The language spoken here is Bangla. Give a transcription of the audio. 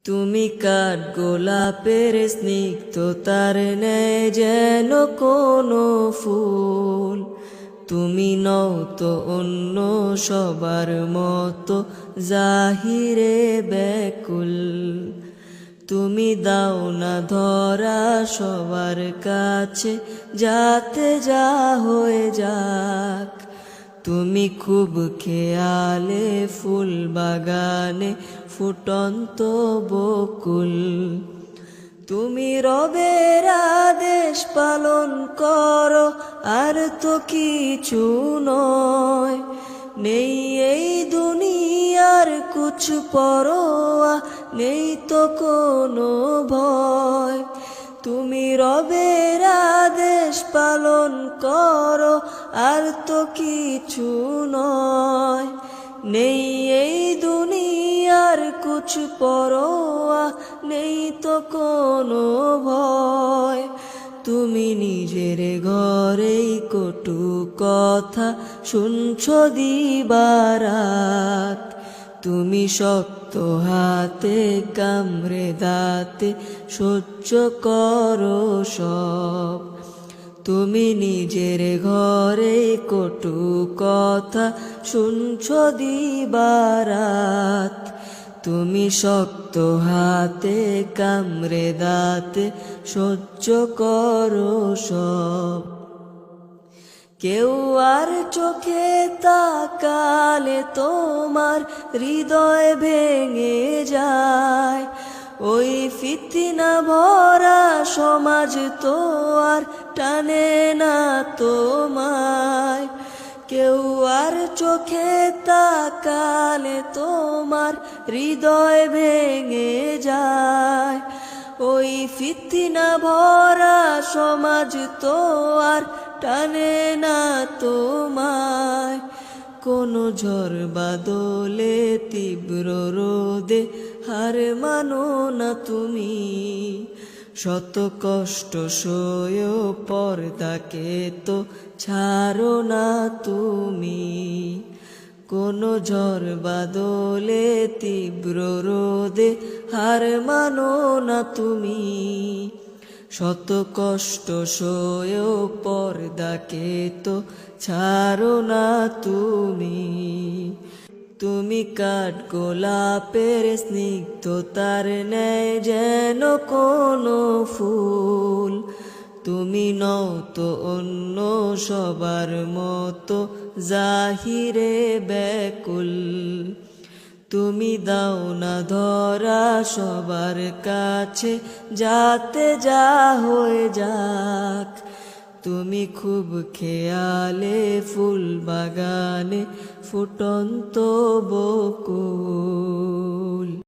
তুমি কাঠ গোলাপের স্নিগ্ধতার ন্যায় যেন কোনো ফুল। তুমি নও তো অন্য সবার মতো জাহিরে ব্যাকুল। তুমি দাও না ধরা সবার কাছে যাতে যা হয়ে যাক। তুমি খুব খেয়ালে ফুল বাগানে ফুটন্ত বকুল। তুমি রবের আদেশ পালন করো আর তো কিছু নয়। নেই এই দুনিয়ার কুছ পরোয়া, নেই তো কোনো ভয়। তুমি রবের আদেশ পালন করো আর তো কিছু নয়। নেই এই দুনিয়ার কুছ পরোয়া, নেই তো কোনো ভয়। তুমি নিজের ঘরেই কটু কথা শুনছ দিবারাত। তুমি শক্ত হাতে কামড়ে দাঁতে সহ্য করো সব। তুমি নিজের ঘরে কটু কথা শুনছ দিবারাত। তুমি শক্ত হাতে কামড়ে দাঁতে সহ্য করো সব। কেউ আর চোখে তাকালে তোমার হৃদয় ভেঙে যায়। ওই ফিতনা ভরা সমাজ তো আর টানে না তোমায়। কেউ আর চোখে তাকালে তোমার হৃদয় ভেঙে যায়। ওই ফিতনা ভরা সমাজ তো আর টানে না তোমায়। কোনো ঝড় বাদলে তীব্র রোদে হার মানো না তুমি। শত কষ্ট সয়েও পর্দাকে তো ছাড়ো না তুমি। কোনো ঝড় বাদলে তীব্র রোদে হার মানো না তুমি। শত কষ্ট সয়েও পর্দাকে তো ছাড়ো না তুমি। তুমি কাঠ গোলাপের স্নিগ্ধতার ন্যায় যেন কোনো ফুল। তুমি নও তো অন্য সবার মতো জাহিরে ব্যাকুল। তুমি দাও না ধরা সবার কাছে যাতে যা হয়ে যাক। তুমি খুব খেয়ালে ফুল বাগানে ফুটন্ত বকুল।